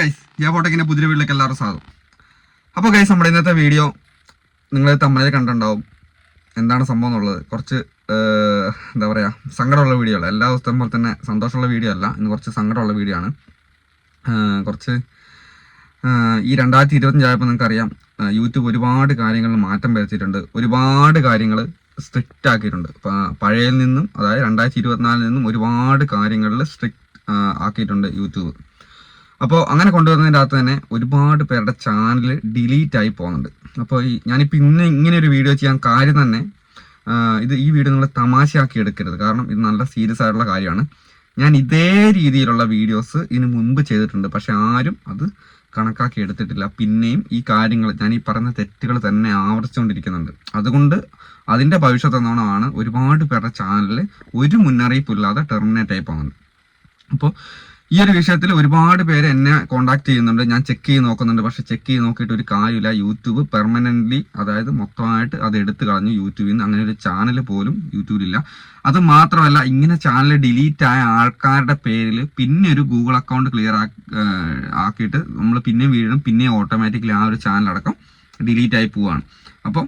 ഫോട്ടോക്കിന്റെ പുതിയ വീട്ടിലേക്ക് എല്ലാവരും സ്വാഗതം. അപ്പോൾ ഗൈസ്, നമ്മുടെ ഇന്നത്തെ വീഡിയോ നിങ്ങൾ തമ്മിൽ കണ്ടിട്ടുണ്ടാവും എന്താണ് സംഭവം എന്നുള്ളത്. കുറച്ച് എന്താ പറയുക, സങ്കടമുള്ള വീഡിയോ അല്ല. എല്ലാ ദിവസവും പോലെ തന്നെ സന്തോഷമുള്ള വീഡിയോ അല്ല, ഇന്ന് കുറച്ച് സങ്കടമുള്ള വീഡിയോ ആണ്. കുറച്ച് ഈ 2025 ആയപ്പോൾ നിങ്ങൾക്കറിയാം, യൂട്യൂബ് ഒരുപാട് കാര്യങ്ങളിൽ മാറ്റം വരുത്തിയിട്ടുണ്ട്. ഒരുപാട് കാര്യങ്ങൾ സ്ട്രിക്റ്റ് ആക്കിയിട്ടുണ്ട്. പഴയതിൽ നിന്നും, അതായത് 2024 നിന്നും ഒരുപാട് കാര്യങ്ങളിൽ സ്ട്രിക്റ്റ് ആക്കിയിട്ടുണ്ട് യൂട്യൂബ്. അപ്പോൾ അങ്ങനെ കൊണ്ടുവരുന്നതിൻ്റെ അകത്ത് തന്നെ ഒരുപാട് പേരുടെ ചാനൽ ഡിലീറ്റ് ആയി പോകുന്നുണ്ട്. അപ്പോൾ ഞാനിപ്പോൾ ഇങ്ങനെ ഒരു വീഡിയോ ചെയ്യാൻ കാര്യം തന്നെ, ഈ വീഡിയോ നിങ്ങൾ തമാശയാക്കി എടുക്കരുത്. കാരണം ഇത് നല്ല സീരിയസ് ആയിട്ടുള്ള കാര്യമാണ്. ഞാൻ ഇതേ രീതിയിലുള്ള വീഡിയോസ് ഇതിന് മുൻപ് ചെയ്തിട്ടുണ്ട്, പക്ഷെ ആരും അത് കണക്കാക്കി എടുത്തിട്ടില്ല. പിന്നെയും ഈ കാര്യങ്ങൾ, ഞാൻ ഈ പറയുന്ന തെറ്റുകൾ തന്നെ ആവർത്തിച്ചുകൊണ്ടിരിക്കുന്നുണ്ട്. അതുകൊണ്ട് അതിൻ്റെ ഭവിഷ്യത്ത് എന്നോണമാണ് ഒരുപാട് പേരുടെ ചാനലിൽ ഒരു മുന്നറിയിപ്പില്ലാതെ ടെർമിനേറ്റ് ആയി പോകുന്നുണ്ട്. അപ്പോൾ ഈ ഒരു വിഷയത്തിൽ ഒരുപാട് പേര് എന്നെ കോൺടാക്ട് ചെയ്യുന്നുണ്ട്. ഞാൻ ചെക്ക് ചെയ്ത് നോക്കുന്നുണ്ട്, പക്ഷെ ചെക്ക് ചെയ്ത് നോക്കിയിട്ട് ഒരു കാര്യമില്ല. യൂട്യൂബ് പെർമനൻ്റ്ലി, അതായത് മൊത്തമായിട്ട് അത് എടുത്തു കളഞ്ഞു യൂട്യൂബിൽ നിന്ന്. അങ്ങനെ ഒരു ചാനൽ പോലും യൂട്യൂബിലില്ല. അത് മാത്രമല്ല, ഇങ്ങനെ ചാനൽ ഡിലീറ്റ് ആയ ആൾക്കാരുടെ പേരിൽ പിന്നെ ഒരു ഗൂഗിൾ അക്കൗണ്ട് ക്ലിയർ ആക്കിയിട്ട് നമ്മൾ പിന്നെ വീഴും, പിന്നെ ഓട്ടോമാറ്റിക്കലി ആ ഒരു ചാനലടക്കം ഡിലീറ്റ് ആയി പോവുകയാണ്. അപ്പം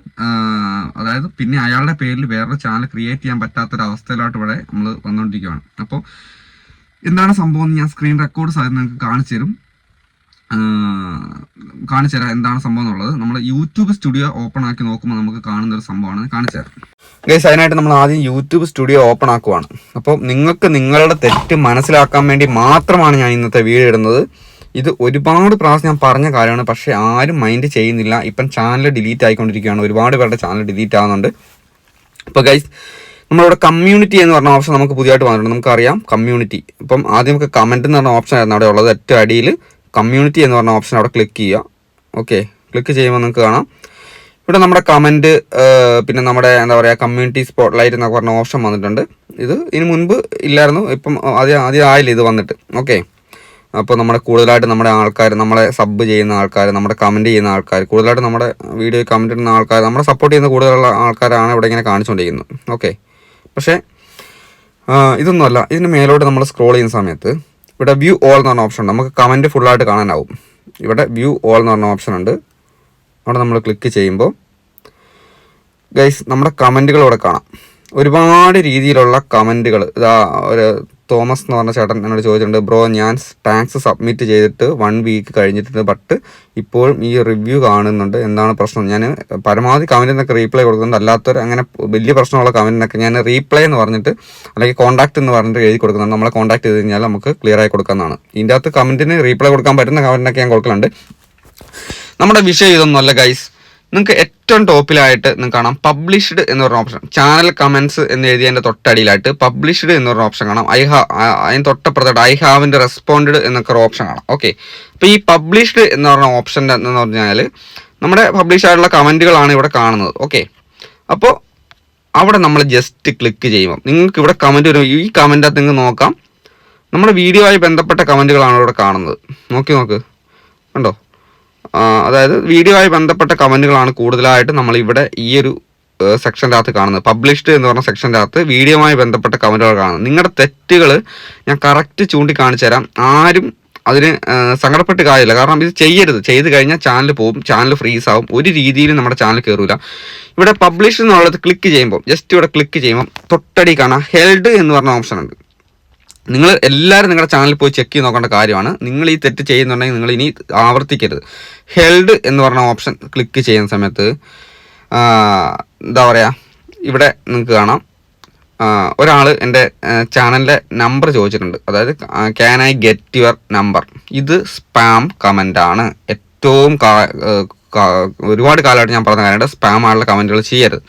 അതായത് പിന്നെ അയാളുടെ പേരിൽ വേറൊരു ചാനൽ ക്രിയേറ്റ് ചെയ്യാൻ പറ്റാത്തൊരവസ്ഥയിലോട്ട് ഇവിടെ നമ്മൾ വന്നുകൊണ്ടിരിക്കുകയാണ്. അപ്പോൾ എന്താണ് സംഭവം ഞാൻ സ്ക്രീൻ റെക്കോർഡ് സാധനം നിങ്ങൾക്ക് കാണിച്ചു തരാം എന്താണ് സംഭവം എന്നുള്ളത്. നമ്മൾ യൂട്യൂബ് സ്റ്റുഡിയോ ഓപ്പൺ ആക്കി നോക്കുമ്പോൾ നമുക്ക് കാണുന്ന ഒരു സംഭവമാണ്. കാണിച്ചു തരാം ഗൈസ്. അതിനായിട്ട് നമ്മൾ ആദ്യം യൂട്യൂബ് സ്റ്റുഡിയോ ഓപ്പൺ ആക്കുവാണ്. അപ്പോൾ നിങ്ങൾക്ക് നിങ്ങളുടെ തെറ്റ് മനസ്സിലാക്കാൻ വേണ്ടി മാത്രമാണ് ഞാൻ ഇന്നത്തെ വീഡിയോ ഇടുന്നത്. ഇത് ഒരുപാട് പ്രാവശ്യം ഞാൻ പറഞ്ഞ കാര്യമാണ്, പക്ഷേ ആരും മൈൻഡ് ചെയ്യുന്നില്ല. ഇപ്പം ചാനൽ ഡിലീറ്റ് ആയിക്കൊണ്ടിരിക്കുകയാണ്. ഒരുപാട് പേരുടെ ചാനൽ ഡിലീറ്റ് ആവുന്നുണ്ട്. അപ്പോൾ ഗൈസ്, നമ്മളിവിടെ കമ്മ്യൂണിറ്റി എന്ന് പറഞ്ഞ ഓപ്ഷൻ നമുക്ക് പുതിയതായിട്ട് വന്നിട്ടുണ്ട്. നമുക്കറിയാം കമ്മ്യൂണിറ്റി. ഇപ്പം ആദ്യം നമുക്ക് കമൻറ്റ് എന്ന് പറഞ്ഞ ഓപ്ഷൻ ആയിരുന്നു അവിടെ ഉള്ളത്. ഏറ്റവും അടിയിൽ കമ്മ്യൂണിറ്റി എന്ന് പറഞ്ഞ ഓപ്ഷൻ അവിടെ ക്ലിക്ക് ചെയ്യുക. ഓക്കെ, ക്ലിക്ക് ചെയ്യുമ്പോൾ നിങ്ങൾക്ക് കാണാം ഇവിടെ നമ്മുടെ കമൻറ്റ്, പിന്നെ നമ്മുടെ എന്താ പറയുക കമ്മ്യൂണിറ്റി സ്പോട്ട് ലൈറ്റ് എന്നൊക്കെ പറഞ്ഞ ഓപ്ഷൻ വന്നിട്ടുണ്ട്. ഇതിന് മുൻപ് ഇല്ലായിരുന്നു, ഇപ്പം ആദ്യം ആയില്ല ഇത് വന്നിട്ട്. ഓക്കെ, അപ്പോൾ നമ്മുടെ കൂടുതലായിട്ട് നമ്മുടെ ആൾക്കാർ, നമ്മളെ സബ് ചെയ്യുന്ന ആൾക്കാർ, നമ്മുടെ കമൻറ്റ് ചെയ്യുന്ന ആൾക്കാർ, കൂടുതലായിട്ട് നമ്മുടെ വീഡിയോ കമൻറ്റ് ഇടുന്ന ആൾക്കാർ, നമ്മളെ സപ്പോർട്ട് ചെയ്യുന്ന കൂടുതലുള്ള ആൾക്കാരാണ് ഇവിടെ ഇങ്ങനെ കാണിച്ചുകൊണ്ടിരിക്കുന്നത്. ഓക്കെ, പക്ഷേ ഇതൊന്നുമല്ല. ഇതിന് മേലോട്ട് നമ്മൾ സ്ക്രോൾ ചെയ്യുന്ന സമയത്ത് ഇവിടെ വ്യൂ ഓൾ എന്ന് പറഞ്ഞ ഓപ്ഷൻ ഉണ്ട്. നമുക്ക് കമൻറ്റ് ഫുള്ളായിട്ട് കാണാനാവും. ഇവിടെ വ്യൂ ഓൾ എന്ന് പറഞ്ഞ ഓപ്ഷൻ ഉണ്ട്. അവിടെ നമ്മൾ ക്ലിക്ക് ചെയ്യുമ്പോൾ ഗൈസ് നമ്മുടെ കമൻറ്റുകൾ ഇവിടെ കാണാം. ഒരുപാട് രീതിയിലുള്ള കമൻറ്റുകൾ. ഇതാ ഒരു തോമസ് എന്ന് പറഞ്ഞ ചേട്ടൻ എന്നോട് ചോദിച്ചിട്ടുണ്ട്, ബ്രോ ഞാൻ ടാക്സ് സബ്മിറ്റ് ചെയ്തിട്ട് 1 വീക്ക് കഴിഞ്ഞിട്ടുണ്ട്, ബട്ട് ഇപ്പോഴും ഈ റിവ്യൂ കാണുന്നുണ്ട്, എന്താണ് പ്രശ്നം? ഞാൻ പരമാവധി കമൻറ്റിനൊക്കെ റീപ്ലൈ കൊടുക്കുന്നുണ്ട്. അല്ലാത്തവർ അങ്ങനെ വലിയ പ്രശ്നമുള്ള കമൻറ്റിനൊക്കെ ഞാൻ റീപ്ലൈ എന്ന് പറഞ്ഞിട്ട് അല്ലെങ്കിൽ കോൺടാക്ട് എന്ന് പറഞ്ഞിട്ട് എഴുതി കൊടുക്കുന്നുണ്ട്. നമ്മളെ കോൺടാക്ട് ചെയ്ത് കഴിഞ്ഞാൽ നമുക്ക് ക്ലിയർ ആയി കൊടുക്കാവുന്നതാണ്. ഇതിൻ്റെ അകത്ത് കമൻറ്റിന് റീപ്ലൈ കൊടുക്കാൻ പറ്റുന്ന കമൻറ്റിനൊക്കെ ഞാൻ കൊടുക്കലുണ്ട്. നമ്മുടെ വിഷയം ഇതൊന്നുമല്ല ഗൈസ്. നിങ്ങൾക്ക് ഏറ്റവും ടോപ്പിലായിട്ട് നിങ്ങൾക്ക് കാണാം പബ്ലിഷ്ഡ് എന്ന് പറഞ്ഞ ഓപ്ഷൻ. ചാനൽ കമൻസ് എന്ന് എഴുതിയതിൻ്റെ തൊട്ടടിയിലായിട്ട് പബ്ലിഷ്ഡ് എന്ന് പറഞ്ഞ ഓപ്ഷൻ കാണാം. അതിന് തൊട്ടപ്പുറത്തായിട്ട് ഐ ഹാവിൻ്റെ റെസ്പോണ്ടഡ് എന്നൊക്കെ ഒരു ഓപ്ഷൻ കാണാം. ഓക്കെ, അപ്പോൾ ഈ പബ്ലിഷ്ഡ് എന്ന് പറഞ്ഞ ഓപ്ഷൻ എന്ന് പറഞ്ഞാൽ നമ്മുടെ പബ്ലിഷ് ആയിട്ടുള്ള കമൻറ്റുകളാണ് ഇവിടെ കാണുന്നത്. ഓക്കെ, അപ്പോൾ അവിടെ നമ്മൾ ജസ്റ്റ് ക്ലിക്ക് ചെയ്യുമ്പോൾ നിങ്ങൾക്ക് ഇവിടെ കമൻറ്റ് വരും. ഈ കമൻറ്റകത്ത് നിങ്ങൾക്ക് നോക്കാം, നമ്മുടെ വീഡിയോ ആയി ബന്ധപ്പെട്ട കമൻറ്റുകളാണ് ഇവിടെ കാണുന്നത്. നോക്ക് കണ്ടോ? അതായത് വീഡിയോ ആയി ബന്ധപ്പെട്ട കമൻറ്റുകളാണ് കൂടുതലായിട്ട് നമ്മൾ ഇവിടെ ഈ ഒരു സെക്ഷൻ്റെ അകത്ത് കാണുന്നത്. പബ്ലിഷ്ഡ് എന്ന് പറഞ്ഞ സെക്ഷൻ്റെ അകത്ത് വീഡിയോയുമായി ബന്ധപ്പെട്ട കമൻറ്റുകൾ കാണുന്നത്. നിങ്ങളുടെ തെറ്റുകൾ ഞാൻ കറക്റ്റ് ചൂണ്ടിക്കാണിച്ചു തരാം. ആരും അതിന് സങ്കടപ്പെട്ട് കാര്യമില്ല. കാരണം ഇത് ചെയ്യരുത്. ചെയ്ത് കഴിഞ്ഞാൽ ചാനൽ പോകും, ചാനൽ ഫ്രീസ് ആവും, ഒരു രീതിയിലും നമ്മുടെ ചാനൽ കയറില്ല. ഇവിടെ പബ്ലിഷ് എന്നുള്ളത് ക്ലിക്ക് ചെയ്യുമ്പോൾ, ജസ്റ്റ് ഇവിടെ ക്ലിക്ക് ചെയ്യുമ്പോൾ തൊട്ടടി കാണാം ഹെൽഡ് എന്ന് പറഞ്ഞ ഓപ്ഷൻ ഉണ്ട്. നിങ്ങൾ എല്ലാവരും നിങ്ങളുടെ ചാനലിൽ പോയി ചെക്ക് ചെയ്ത് നോക്കേണ്ട കാര്യമാണ്. നിങ്ങൾ ഈ തെറ്റ് ചെയ്യുന്നുണ്ടെങ്കിൽ നിങ്ങൾ ഇനി ആവർത്തിക്കരുത്. ഹെൽഡ് എന്ന് പറഞ്ഞ ഓപ്ഷൻ ക്ലിക്ക് ചെയ്യുന്ന സമയത്ത് എന്താ പറയുക, ഇവിടെ നിങ്ങൾക്ക് കാണാം ഒരാൾ എൻ്റെ ചാനലിൻ്റെ നമ്പർ ചോദിച്ചിട്ടുണ്ട്. അതായത് can I get your number. ഇത് സ്പാം കമൻ്റാണ്. ഏറ്റവും ഒരുപാട് കാലമായിട്ട് ഞാൻ പറഞ്ഞ കാര്യമായിട്ട് സ്പാം ആയിട്ടുള്ള കമൻറ്റുകൾ ചെയ്യരുത്.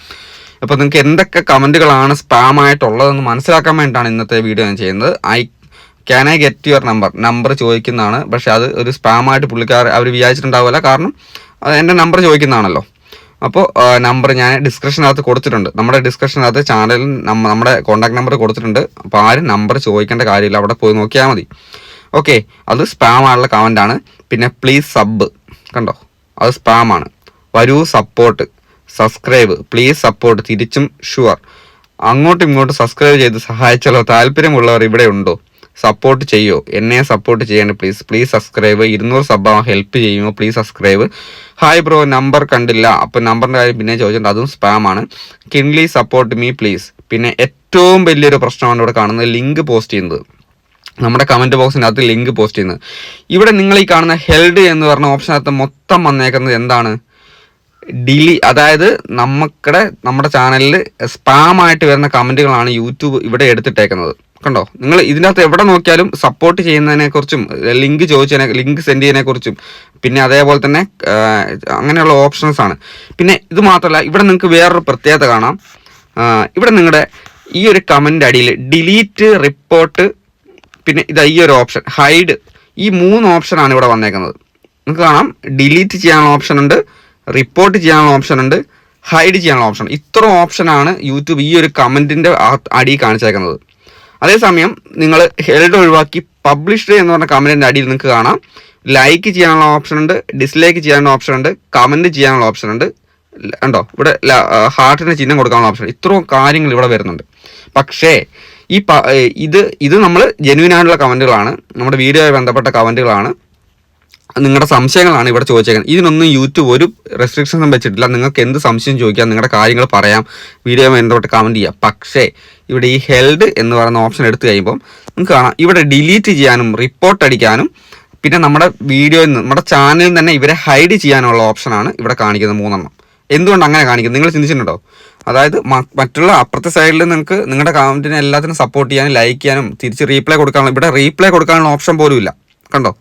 അപ്പോൾ നിങ്ങൾക്ക് എന്തൊക്കെ കമൻറ്റുകളാണ് സ്പാം ആയിട്ടുള്ളതെന്ന് മനസ്സിലാക്കാൻ വേണ്ടിയിട്ടാണ് ഇന്നത്തെ വീഡിയോ ഞാൻ ചെയ്യുന്നത്. Can I get your number ചോദിക്കുന്നതാണ്. പക്ഷേ അത് ഒരു സ്പാം ആയിട്ട് പുള്ളിക്കാർ അവർ വിചാരിച്ചിട്ടുണ്ടാവില്ല. കാരണം എൻ്റെ നമ്പർ ചോദിക്കുന്നതാണല്ലോ. അപ്പോൾ നമ്പർ ഞാൻ ഡിസ്ക്രിപ്ഷനകത്ത് കൊടുത്തിട്ടുണ്ട്. നമ്മുടെ ഡിസ്ക്രിപ്ഷനകത്ത് ചാനലിൽ നമ്മുടെ കോൺടാക്ട് നമ്പർ കൊടുത്തിട്ടുണ്ട്. അപ്പോൾ ആരും നമ്പർ ചോദിക്കേണ്ട കാര്യമില്ല, അവിടെ പോയി നോക്കിയാൽ മതി. ഓക്കെ, അത് സ്പാം ആയിട്ടുള്ള കമൻ്റാണ്. പിന്നെ പ്ലീസ് സബ് കണ്ടോ, അത് സ്പാമാണ്. വരൂ സപ്പോർട്ട്, സബ്സ്ക്രൈബ്, പ്ലീസ് സപ്പോർട്ട്, തിരിച്ചും ഷുവർ. അങ്ങോട്ടും ഇങ്ങോട്ടും സബ്സ്ക്രൈബ് ചെയ്ത് സഹായിച്ചാലോ, താല്പര്യമുള്ളവർ ഇവിടെ ഉണ്ടോ? സപ്പോർട്ട് ചെയ്യോ, എന്നെ സപ്പോർട്ട് ചെയ്യേണ്ട പ്ലീസ് സബ്സ്ക്രൈബ്. 200 സബ് ഹെൽപ്പ് ചെയ്യുമോ, please subscribe. Hi bro, number കണ്ടില്ല. അപ്പം നമ്പറിൻ്റെ കാര്യം പിന്നെ ചോദിച്ചിട്ടുണ്ട്, അതും സ്പാമാണ്. Kindly support me please. പിന്നെ ഏറ്റവും വലിയൊരു പ്രശ്നമാണ് ഇവിടെ കാണുന്നത്, ലിങ്ക് പോസ്റ്റ് ചെയ്യുന്നത്. നമ്മുടെ കമൻറ്റ് ബോക്സിൻ്റെ അകത്ത് ലിങ്ക് പോസ്റ്റ് ചെയ്യുന്നത്. ഇവിടെ നിങ്ങൾ ഈ കാണുന്ന ഹെൽഡ് എന്ന് പറഞ്ഞ ഓപ്ഷനകത്ത് മൊത്തം വന്നേക്കുന്നത് എന്താണ്, അതായത് നമ്മുടെ ചാനലിൽ സ്പാം ആയിട്ട് വരുന്ന കമൻറ്റുകളാണ് യൂട്യൂബ് ഇവിടെ എടുത്തിട്ടേക്കുന്നത്. കണ്ടോ, നിങ്ങൾ ഇതിനകത്ത് എവിടെ നോക്കിയാലും സപ്പോർട്ട് ചെയ്യുന്നതിനെ കുറിച്ചും ലിങ്ക് ലിങ്ക് സെൻഡ് ചെയ്യുന്നതിനെ കുറിച്ചും പിന്നെ അതേപോലെ തന്നെ അങ്ങനെയുള്ള ഓപ്ഷൻസ് ആണ്. പിന്നെ ഇത് മാത്രമല്ല, ഇവിടെ നിങ്ങൾക്ക് വേറൊരു പ്രത്യേകത കാണാം. ഇവിടെ നിങ്ങളുടെ ഈ ഒരു കമൻറ്റ് അടിയിൽ ഡിലീറ്റ്, റിപ്പോർട്ട്, പിന്നെ ഇതാ ഈ ഒരു ഓപ്ഷൻ ഹൈഡ്, ഈ 3 ഓപ്ഷനാണ് ഇവിടെ വന്നേക്കുന്നത്. നിങ്ങൾക്ക് കാണാം, ഡിലീറ്റ് ചെയ്യാനുള്ള ഓപ്ഷൻ ഉണ്ട്, റിപ്പോർട്ട് ചെയ്യാനുള്ള ഓപ്ഷൻ ഉണ്ട്, ഹൈഡ് ചെയ്യാനുള്ള ഓപ്ഷൻ. ഇത്ര ഓപ്ഷനാണ് യൂട്യൂബ് ഈ ഒരു കമൻറ്റിൻ്റെ അടിയിൽ കാണിച്ചേക്കുന്നത്. അതേസമയം നിങ്ങൾ ഹെൽഡ് ഒഴിവാക്കി പബ്ലിഷ്ഡ് എന്ന് പറഞ്ഞ കമൻറ്റിൻ്റെ അടിയിൽ നിങ്ങൾക്ക് കാണാം ലൈക്ക് ചെയ്യാനുള്ള ഓപ്ഷൻ ഉണ്ട്, ഡിസ്ലൈക്ക് ചെയ്യാനുള്ള ഓപ്ഷൻ ഉണ്ട്, കമൻറ്റ് ചെയ്യാനുള്ള ഓപ്ഷൻ ഉണ്ട്. കണ്ടോ, ഇവിടെ ഹാർട്ടിന് ചിഹ്നം കൊടുക്കാനുള്ള ഓപ്ഷൻ. ഇത്രയും കാര്യങ്ങൾ ഇവിടെ വരുന്നുണ്ട്. പക്ഷേ ഇത് നമ്മൾ ജെന്യൂൻ ആയിട്ടുള്ള കമൻറ്റുകളാണ്, നമ്മുടെ വീഡിയോയുമായി ബന്ധപ്പെട്ട കമൻറ്റുകളാണ്, നിങ്ങളുടെ സംശയങ്ങളാണ് ഇവിടെ ചോദിച്ചേക്കുന്നത്. ഇതിനൊന്നും യൂട്യൂബ് ഒരു റെസ്ട്രിക്ഷൻസും വെച്ചിട്ടില്ല. നിങ്ങൾക്ക് എന്ത് സംശയം ചോദിക്കാം, നിങ്ങളുടെ കാര്യങ്ങൾ പറയാം, വീഡിയോ ബന്ധപ്പെട്ട് കമൻറ്റ് ചെയ്യാം. പക്ഷേ ഇവിടെ ഈ ഹെൽഡ് എന്ന് പറയുന്ന ഓപ്ഷൻ എടുത്തു കഴിയുമ്പോൾ നിങ്ങൾക്ക് കാണാം, ഇവിടെ ഡിലീറ്റ് ചെയ്യാനും റിപ്പോർട്ട് അടിക്കാനും പിന്നെ നമ്മുടെ വീഡിയോയിൽ നിന്ന് നമ്മുടെ ചാനലിൽ തന്നെ ഇവരെ ഹൈഡ് ചെയ്യാനുള്ള ഓപ്ഷനാണ് ഇവിടെ കാണിക്കുന്നത് 3 എണ്ണം. എന്തുകൊണ്ട് അങ്ങനെ കാണിക്കുന്നത് നിങ്ങൾ ചിന്തിച്ചിട്ടുണ്ടോ? അതായത് മറ്റുള്ള അപ്പുറത്തെ സൈഡിൽ നിങ്ങൾക്ക് നിങ്ങളുടെ കമൻറ്റിനെ എല്ലാത്തിനും സപ്പോർട്ട് ചെയ്യാനും ലൈക്ക് ചെയ്യാനും തിരിച്ച് റീപ്ലൈ കൊടുക്കാനുള്ള, ഇവിടെ റീപ്ലൈ കൊടുക്കാനുള്ള ഓപ്ഷൻ പോലും ഇല്ല. കണ്ടോ,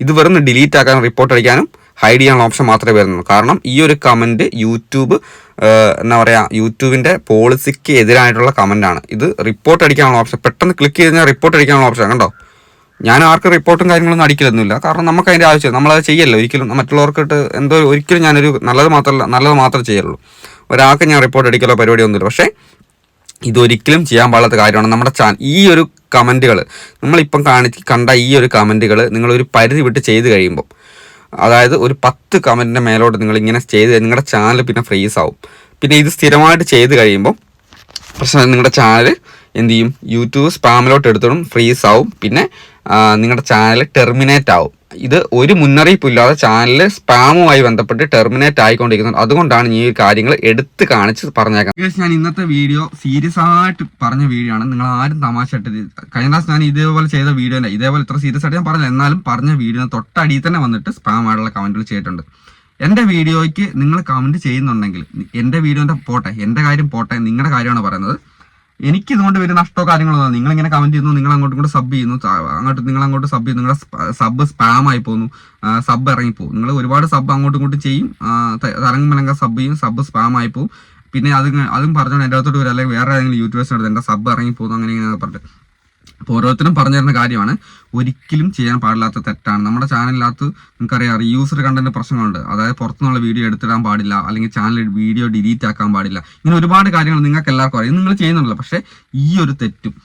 ഇത് വെറും ഡിലീറ്റ് ആക്കാനും റിപ്പോർട്ട് അടിക്കാനും ഹൈഡ് ചെയ്യാനുള്ള ഓപ്ഷൻ മാത്രമേ വരുന്നുള്ളൂ. കാരണം ഈ ഒരു കമൻറ്റ് യൂട്യൂബ് എന്താ പറയുക, യൂട്യൂബിൻ്റെ പോളിസിക്ക് എതിരായിട്ടുള്ള കമൻറ്റാണ്. ഇത് റിപ്പോർട്ട് അടിക്കാനുള്ള ഓപ്ഷൻ, പെട്ടെന്ന് ക്ലിക്ക് ചെയ്ത് കഴിഞ്ഞാൽ റിപ്പോർട്ട് അടിക്കാനുള്ള ഓപ്ഷൻ. കണ്ടോ, ഞാൻ ആർക്കും റിപ്പോർട്ടും കാര്യങ്ങളൊന്നും അടിക്കലൊന്നുമില്ല. കാരണം നമുക്ക് അതിൻ്റെ ആവശ്യം, നമ്മളത് ചെയ്യല്ലോ ഒരിക്കലും. മറ്റുള്ളവർക്കിട്ട് ഒരിക്കലും ഞാനൊരു നല്ലത് മാത്രമേ ചെയ്യുള്ളൂ. ഒരാൾക്ക് ഞാൻ റിപ്പോർട്ട് അടിക്കലോ പരിപാടിയൊന്നുമില്ല. പക്ഷേ ഇതൊരിക്കലും ചെയ്യാൻ പാടാത്ത കാര്യമാണ്. നമ്മുടെ ഈ ഒരു കമൻറ്റുകൾ നമ്മളിപ്പം കണ്ട ഈ ഒരു കമൻറ്റുകൾ നിങ്ങളൊരു പരിധി വിട്ട് ചെയ്ത് കഴിയുമ്പോൾ, അതായത് ഒരു 10 കമൻറ്റിൻ്റെ മേലോട്ട് നിങ്ങളിങ്ങനെ ചെയ്ത് നിങ്ങളുടെ ചാനൽ പിന്നെ ഫ്രീസ് ആവും. പിന്നെ ഇത് സ്ഥിരമായിട്ട് ചെയ്ത് കഴിയുമ്പോൾ പ്രശ്നം, നിങ്ങളുടെ ചാനൽ എന്ത് ചെയ്യും, യൂട്യൂബ് സ്പാമിലോട്ട് എടുത്തോളും, ഫ്രീസ് ആവും. പിന്നെ നിങ്ങളുടെ ചാനൽ ടെർമിനേറ്റ് ആവും. ഇത് ഒരു മുന്നറിയിപ്പില്ലാതെ ചാനൽ സ്പാമുമായി ബന്ധപ്പെട്ട് ടെർമിനേറ്റ് ആയിക്കൊണ്ടിരിക്കുന്നത്. അതുകൊണ്ടാണ് ഈ കാര്യങ്ങൾ എടുത്ത് കാണിച്ച് പറഞ്ഞേക്കാം. ഞാൻ ഇന്നത്തെ വീഡിയോ സീരിയസ് ആയിട്ട് പറഞ്ഞ വീഡിയോ ആണ്. നിങ്ങൾ ആരും തമാശ ഇട്ടത്, കഴിഞ്ഞ പ്രാവശ്യം ഞാൻ ഇതേപോലെ ചെയ്ത വീഡിയോ അല്ല, ഇതേപോലെ ഇത്ര സീരിയസ് ആയിട്ട് ഞാൻ പറഞ്ഞില്ല. എന്നാലും പറഞ്ഞ വീഡിയോ തൊട്ടടിയിൽ തന്നെ വന്നിട്ട് സ്പാം ആയിട്ടുള്ള കമന്റുകൾ ചെയ്തിട്ടുണ്ട്. എൻ്റെ വീഡിയോയ്ക്ക് നിങ്ങൾ കമന്റ് ചെയ്യുന്നുണ്ടെങ്കിൽ, എൻ്റെ വീഡിയോന്റെ പോട്ടെ, എൻ്റെ കാര്യം പോട്ടെ, നിങ്ങളുടെ കാര്യമാണ് പറയുന്നത്. എനിക്ക് ഇതുകൊണ്ട് വലിയ നഷ്ടമോ കാര്യങ്ങളോ, നിങ്ങളിങ്ങനെ കമന്റ് ചെയ്യുന്നു, നിങ്ങൾ അങ്ങോട്ട് സബ് ചെയ്യുന്നു, നിങ്ങൾ അങ്ങോട്ട് സബ് ചെയ്യുന്നു, നിങ്ങളുടെ സബ് സ്പാം ആയി പോകുന്നു, സബ് ഇറങ്ങിപ്പോകും. നിങ്ങൾ ഒരുപാട് സബ് അങ്ങോട്ടും ഇങ്ങോട്ടും ചെയ്യും, തരംഗമലങ്ക സബ് ചെയ്യും, സബ് സ്പാം ആയി പോകും. പിന്നെ അതും പറഞ്ഞോണ്ട് എൻ്റെ അടുത്തോട്ട് വരും, അല്ലെങ്കിൽ വേറെ ഏതെങ്കിലും യൂട്യൂബേഴ്സിനോട് എൻ്റെ സബ് ഇറങ്ങിപ്പോകുന്നു, അങ്ങനെ ഇങ്ങനെ പറഞ്ഞിട്ട്. അപ്പോൾ ഓരോരുത്തരും പറഞ്ഞു തരുന്ന കാര്യമാണ്. ഒരിക്കലും ചെയ്യാൻ പാടില്ലാത്ത തെറ്റാണ്. നമ്മുടെ ചാനലിനകത്ത് നിങ്ങൾക്കറിയാം റീയൂസർ കണ്ടന്റ് പ്രശ്നങ്ങളുണ്ട്. അതായത് പുറത്തുനിന്നുള്ള വീഡിയോ എടുത്തിടാൻ പാടില്ല, അല്ലെങ്കിൽ ചാനൽ വീഡിയോ ഡിലീറ്റ് ആക്കാൻ പാടില്ല. ഇങ്ങനെ ഒരുപാട് കാര്യങ്ങൾ നിങ്ങൾക്ക് എല്ലാവർക്കും അറിയാം, നിങ്ങൾ ചെയ്യുന്നുണ്ടല്ലോ. പക്ഷേ ഈ ഒരു തെറ്റും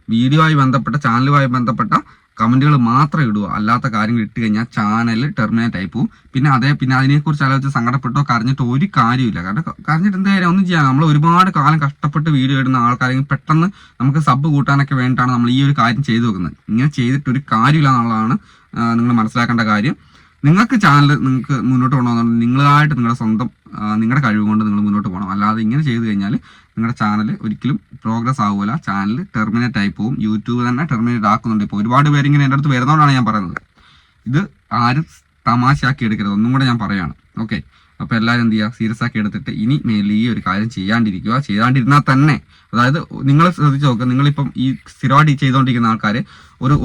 വീഡിയോയുമായി ബന്ധപ്പെട്ട, ചാനലുമായി ബന്ധപ്പെട്ട കമന്റുകൾ മാത്രം ഇടുക, അല്ലാത്ത കാര്യങ്ങൾ ഇട്ട് കഴിഞ്ഞാൽ ചാനൽ ടെർമിനേറ്റ് ആയി പോകും. പിന്നെ അതിനെക്കുറിച്ച് ആലോചിച്ച് സങ്കടപ്പെട്ടോ കരഞ്ഞിട്ടോ ഒരു കാര്യമില്ല. കാരണം കരഞ്ഞിട്ട് എന്ത് കാര്യം, ഒന്നും ചെയ്യാൻ. നമ്മൾ ഒരുപാട് കാലം കഷ്ടപ്പെട്ട് വീഡിയോ ഇടുന്ന ആൾക്കാരെങ്കിൽ പെട്ടെന്ന് നമുക്ക് സബ് കൂട്ടാനൊക്കെ വേണ്ടിയിട്ടാണ് നമ്മൾ ഈ ഒരു കാര്യം ചെയ്തു വെക്കുന്നത്. ഇങ്ങനെ ചെയ്തിട്ട് ഒരു കാര്യമില്ല എന്നുള്ളതാണ് നിങ്ങൾ മനസ്സിലാക്കേണ്ട കാര്യം. നിങ്ങൾക്ക് ചാനൽ നിങ്ങൾക്ക് മുന്നോട്ട് കൊണ്ടുപോകുന്നുണ്ട്, നിങ്ങളായിട്ട് നിങ്ങളുടെ സ്വന്തം നിങ്ങളുടെ കഴിവ് കൊണ്ട് നിങ്ങൾ മുന്നോട്ട് പോകണം. അല്ലാതെ ഇങ്ങനെ ചെയ്ത് കഴിഞ്ഞാൽ നിങ്ങളുടെ ചാനൽ ഒരിക്കലും പ്രോഗ്രസ് ആവില്ല, ചാനൽ ടെർമിനേറ്റ് ആയി പോകും. യൂട്യൂബ് തന്നെ ടെർമിനേറ്റ് ആക്കുന്നുണ്ട്. ഇപ്പോൾ ഒരുപാട് പേര് ഇങ്ങനെ എൻ്റെ അടുത്ത് വരുന്നതുകൊണ്ടാണ് ഞാൻ പറയുന്നത്. ഇത് ആരും തമാശയാക്കി എടുക്കരുത്, ഒന്നും കൂടെ ഞാൻ പറയുകയാണ്. ഓക്കെ, അപ്പോൾ എല്ലാവരും എന്ത് ചെയ്യുക, സീരിയസ് ആക്കി എടുത്തിട്ട് ഇനി മേലിൽ ഈ ഒരു കാര്യം ചെയ്യാണ്ടിരിക്കുക. ചെയ്താണ്ടിരുന്നാൽ തന്നെ, അതായത് നിങ്ങൾ ശ്രദ്ധിച്ച് നോക്കുക, നിങ്ങളിപ്പം ഈ സ്ഥിരമായിട്ട് ചെയ്തുകൊണ്ടിരിക്കുന്ന ആൾക്കാർ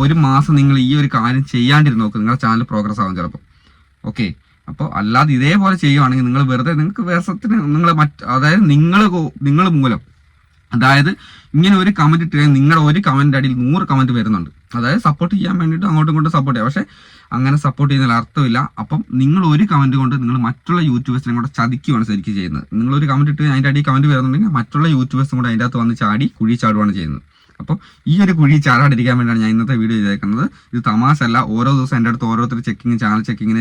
ഒരു മാസം നിങ്ങൾ ഈ ഒരു കാര്യം ചെയ്യാണ്ടിരുന്ന് നോക്കുക, നിങ്ങളുടെ ചാനൽ പ്രോഗ്രസ് ആകും ചിലപ്പോൾ. ഓക്കെ, അപ്പോൾ അല്ലാതെ ഇതേപോലെ ചെയ്യുവാണെങ്കിൽ നിങ്ങൾ വെറുതെ നിങ്ങൾക്ക് വേഷത്തിന് അതായത് നിങ്ങൾ മൂലം, അതായത് ഇങ്ങനെ ഒരു കമന്റ് ഇട്ട് നിങ്ങളുടെ ഒരു കമന്റ് അടിയിൽ 100 കമന്റ് വരുന്നുണ്ട്. അതായത് സപ്പോർട്ട് ചെയ്യാൻ വേണ്ടിയിട്ട് അങ്ങോട്ടും ഇങ്ങോട്ടും സപ്പോർട്ട് ചെയ്യാം. പക്ഷെ അങ്ങനെ സപ്പോർട്ട് ചെയ്യുന്നതിൽ അർത്ഥമില്ല. അപ്പം നിങ്ങൾ ഒരു കമന്റ് കൊണ്ട് നിങ്ങൾ മറ്റുള്ള യൂട്യൂബേഴ്സിനെ കൂടെ ചതിക്കുകയാണ് ശരിക്കും ചെയ്യുന്നത്. നിങ്ങളൊരു കമന്റ് ഇട്ട് അതിൻ്റെ അടിയിൽ കമന്റ് വരുന്നുണ്ടെങ്കിൽ മറ്റുള്ള യൂട്യൂബേഴ്സും കൂടെ അതിൻ്റെ അകത്ത് വന്ന് ചാടി കുഴി ചാടുകയാണ് ചെയ്യുന്നത്. അപ്പോൾ ഈ ഒരു കുഴി ചാടാണ്ടിരിക്കാൻ വേണ്ടിയാണ് ഞാൻ ഇന്നത്തെ വീഡിയോ ചെയ്തേക്കുന്നത്. ഇത് തമാശല്ല. ഓരോ ദിവസം എൻ്റെ അടുത്ത് ഓരോരുത്തർ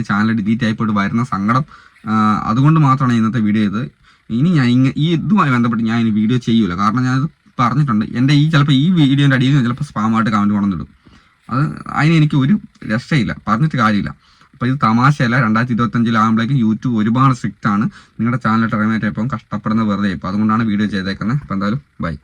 ചാനൽ ഡിലീറ്റ് ആയിപ്പോയിട്ട് വരുന്ന സങ്കടം, അതുകൊണ്ട് മാത്രമാണ് ഇന്നത്തെ വീഡിയോ ചെയ്തത്. ഇനി ഞാൻ ഇതുമായി ബന്ധപ്പെട്ട് ഞാൻ ഇനി വീഡിയോ ചെയ്യൂല. കാരണം ഞാനത് പറഞ്ഞിട്ടുണ്ട്. എൻ്റെ ചിലപ്പോൾ ഈ വീഡിയോൻ്റെ അടിയിൽ ചിലപ്പോൾ സ്പാമായിട്ട് കമൻറ്റ് കൊണ്ടുവന്നിടും. അത് അതിന് എനിക്ക് ഒരു രക്ഷയില്ല, പറഞ്ഞിട്ട് കാര്യമില്ല. അപ്പോൾ ഇത് തമാശയല്ല. 2025 യൂട്യൂബ് ഒരുപാട് സ്ട്രിക്റ്റ് ആണ്. നിങ്ങളുടെ ചാനൽ ടെർമിനേറ്റ് ആയപ്പോൾ കഷ്ടപ്പെടുന്ന വെറുതെ ഇപ്പോൾ, അതുകൊണ്ടാണ് വീഡിയോ ചെയ്തേക്കുന്നത്. അപ്പോൾ എന്തായാലും ബൈ.